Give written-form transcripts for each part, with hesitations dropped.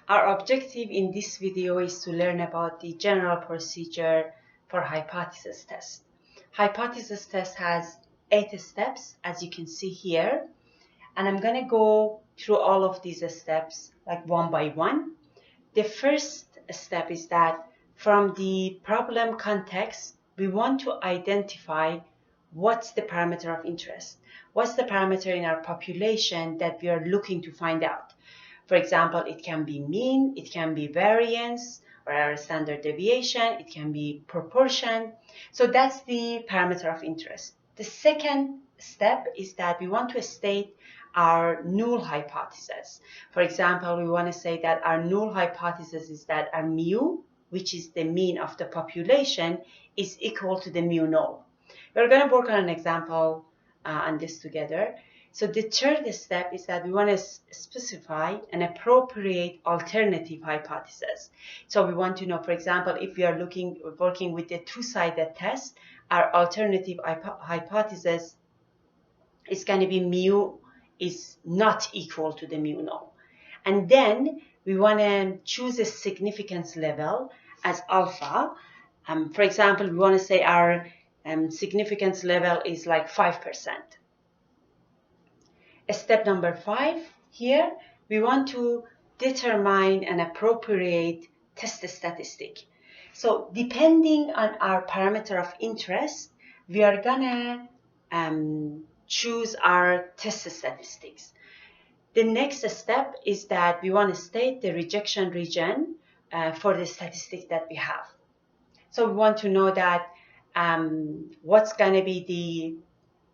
Our objective in this video is to learn about the general procedure for hypothesis test. Hypothesis test has 8 steps, as you can see here, and I'm going to go through all of these steps like one by one. The first step is that from the problem context, we want to identify what's the parameter of interest. What's the parameter in our population that we are looking to find out? For example, it can be mean, it can be variance, or our standard deviation, it can be proportion. So that's the parameter of interest. The second step is that we want to state our null hypothesis. For example, we want to say that our null hypothesis is that our mu, which is the mean of the population, is equal to the mu null. We're going to work on an example on this together. So the third step is that we want to specify an appropriate alternative hypothesis. So we want to know, for example, if we are working with the two-sided test, our alternative hypothesis is going to be mu is not equal to the mu null. And then we want to choose a significance level as alpha. For example, we want to say our significance level is like 5%. Step number 5 here, we want to determine an appropriate test statistic. So depending on our parameter of interest, we are gonna choose our test statistics. The next step is that we want to state the rejection region for the statistic that we have. So we want to know that what's going to be the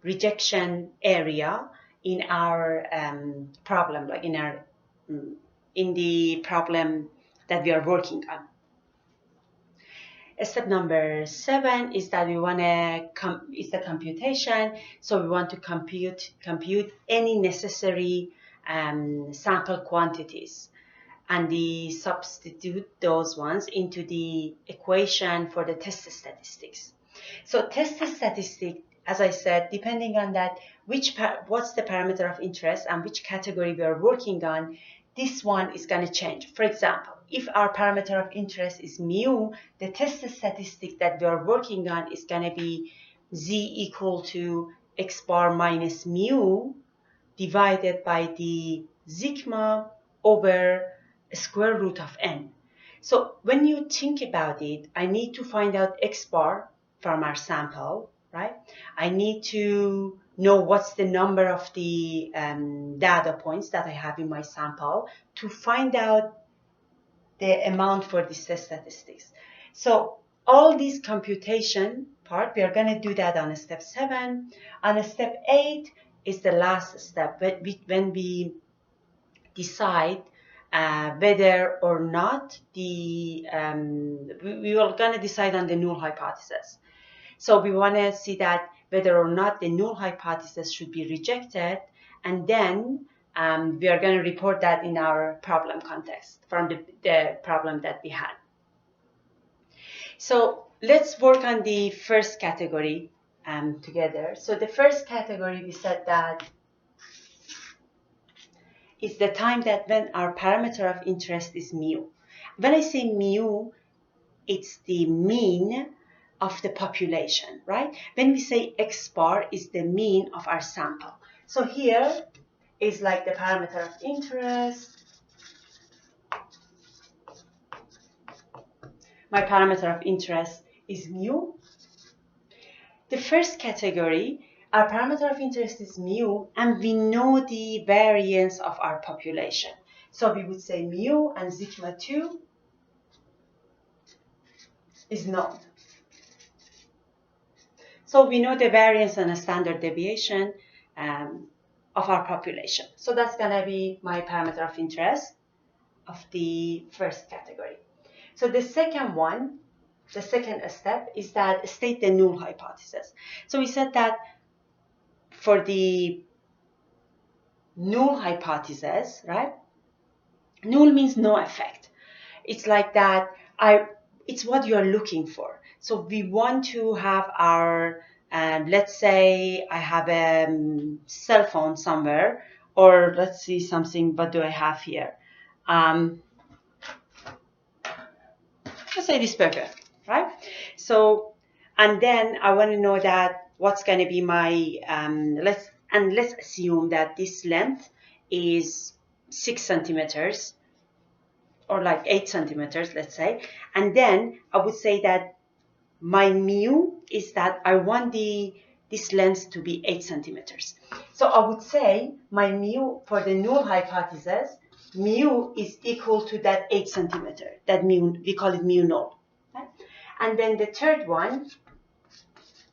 rejection area in our problem, like in the problem that we are working on. Step number 7 is that we want to is the computation. So we want to compute any necessary sample quantities, and we substitute those ones into the equation for the test statistics. So test statistic, as I said, depending on that, what's the parameter of interest and which category we are working on, this one is going to change. For example, if our parameter of interest is mu, the test statistic that we are working on is going to be z equal to x bar minus mu divided by the sigma over square root of n. So when you think about it, I need to find out x bar from our sample, right? I need to know what's the number of the data points that I have in my sample to find out the amount for this test statistics. So all these computation part, we are going to do that on step 7. On step 8 is the last step when we decide whether or not we are going to decide on the null hypothesis. So we want to see that whether or not the null hypothesis should be rejected, and then we are going to report that in our problem context from the problem that we had. So let's work on the first category together. So the first category, we said that is the time that when our parameter of interest is mu. When I say mu, it's the mean of the population, right? When we say x bar is the mean of our sample. So here is like the parameter of interest. My parameter of interest is mu. The first category, our parameter of interest is mu, and we know the variance of our population. So we would say mu and sigma 2 is known. So we know the variance and a standard deviation of our population. So that's going to be my parameter of interest of the first category. So the second one, the second step is that state the null hypothesis. So we said that for the null hypothesis, right? Null means no effect. It's like that. It's what you are looking for. So we want to have our, let's say I have a cell phone somewhere, or let's see something, what do I have here? say this perfect, right? So, and then I want to know that what's going to be my, let's assume that this length is 6 centimeters or like 8 centimeters, let's say. And then I would say that my mu is that I want this length to be 8 centimeters. So I would say my mu for the null hypothesis, mu is equal to that 8 centimeter. That mu, we call it mu null. Okay? And then the third one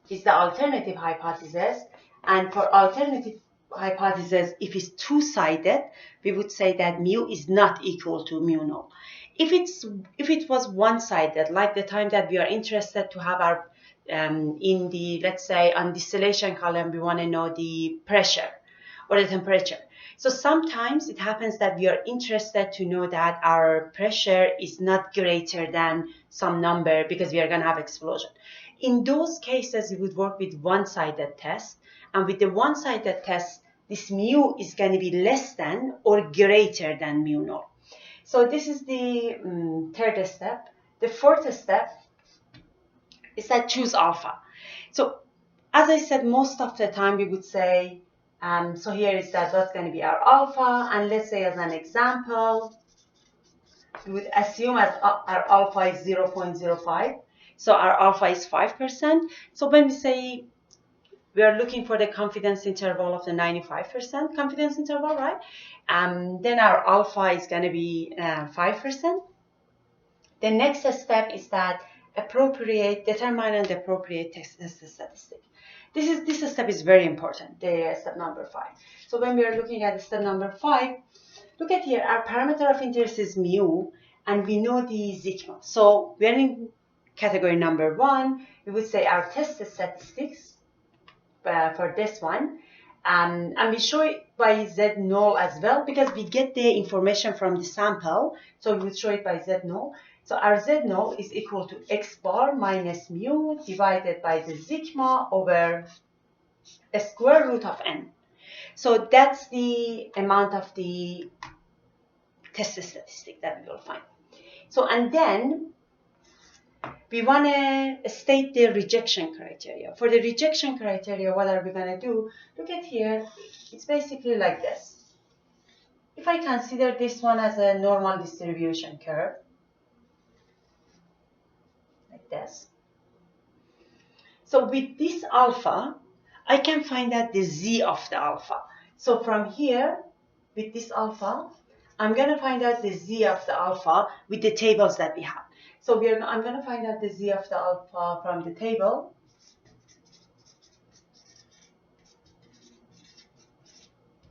is the alternative hypothesis. And for alternative hypothesis, if it's two-sided, we would say that mu is not equal to mu null. If it was one-sided, like the time that we are interested to have our in the, let's say, on distillation column, we want to know the pressure or the temperature. So sometimes it happens that we are interested to know that our pressure is not greater than some number because we are going to have explosion. In those cases, we would work with one-sided test. And with the one-sided test, this mu is going to be less than or greater than mu null. So this is the third step. The fourth step is that choose alpha. So as I said, most of the time we would say, so here is that what's going to be our alpha. And let's say as an example, we would assume as our alpha is 0.05. So our alpha is 5%. So when we say we are looking for the confidence interval of the 95% confidence interval, right? Then our alpha is going to be 5%. The next step is that determine an appropriate test statistic. This step is very important, the step number 5. So when we are looking at step number 5, look at here, our parameter of interest is mu, and we know the sigma. So we're in category number 1, we would say our test statistics for this one, and we show it by Z null as well because we get the information from the sample. So we would show it by Z null. So our Z null is equal to x bar minus mu divided by the sigma over the square root of n. So that's the amount of the test statistic that we will find. So and then we want to state the rejection criteria. For the rejection criteria, what are we going to do? Look at here. It's basically like this. If I consider this one as a normal distribution curve, like this. So with this alpha, I can find out the z of the alpha. So from here, with this alpha, I'm going to find out the z of the alpha with the tables that we have. So I'm going to find out the z of the alpha from the table.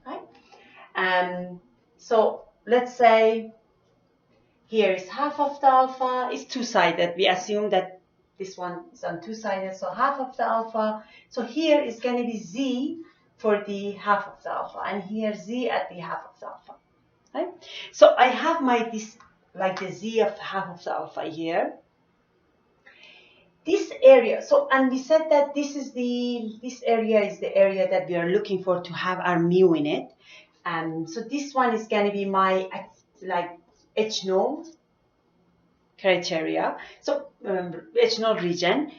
Right? So let's say here is half of the alpha. It's two-sided. We assume that this one is on two-sided, so half of the alpha. So here is going to be z for the half of the alpha, and here z at the half of the alpha. Right? So I have this like the z of half of the alpha here. This area, so and we said that this area is the area that we are looking for to have our mu in it. So this one is going to be my like H null criteria. So H null region,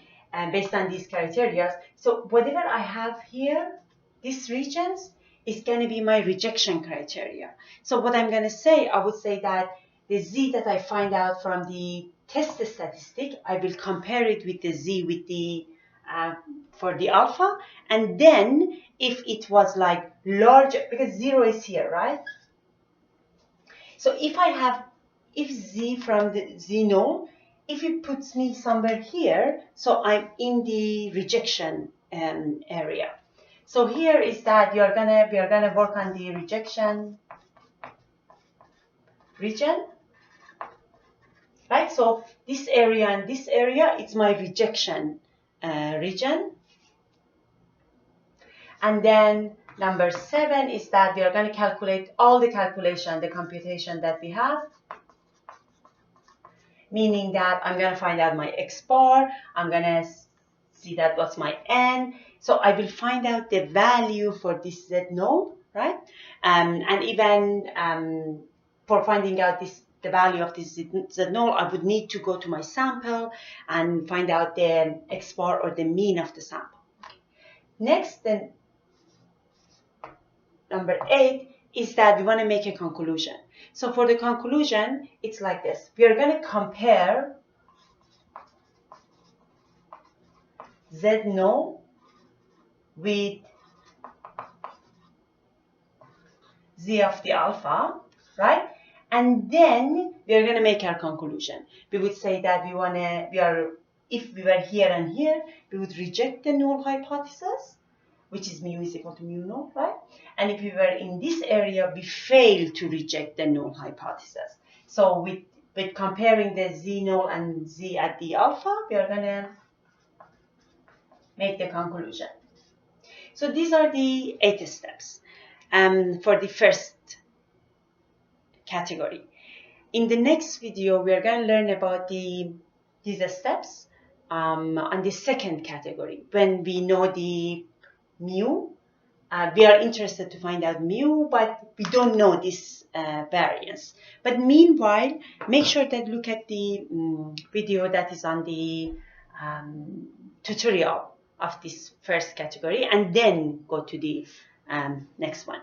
based on these criteria. So whatever I have here, these regions is going to be my rejection criteria. So what I'm going to say, I would say that the z that I find out from the test statistic, I will compare it with the z with the for the alpha, and then if it was like larger, because 0 is here, right? So if z from the z null, if it puts me somewhere here, so I'm in the rejection area. So here is that we are gonna work on the rejection region. Right, so this area and this area, it's my rejection region. And then number 7 is that we are going to calculate all the computation that we have. Meaning that I'm going to find out my x bar, I'm going to see that what's my n. So I will find out the value for this z null, right? And even for finding out this the value of this Z null, I would need to go to my sample and find out the X bar or the mean of the sample. Next, then number 8 is that we want to make a conclusion. So for the conclusion, it's like this. We are going to compare Z null with Z of the alpha, right? And then we are going to make our conclusion. We would say that if we were here and here, we would reject the null hypothesis, which is mu is equal to mu null, right? And if we were in this area, we fail to reject the null hypothesis. So with comparing the Z null and Z at the alpha, we are going to make the conclusion. So these are the 8 steps for the first category. In the next video, we are going to learn about these steps on the second category. When we know the mu, we are interested to find out mu, but we don't know this variance. But meanwhile, make sure that look at the video that is on the tutorial of this first category, and then go to the next one.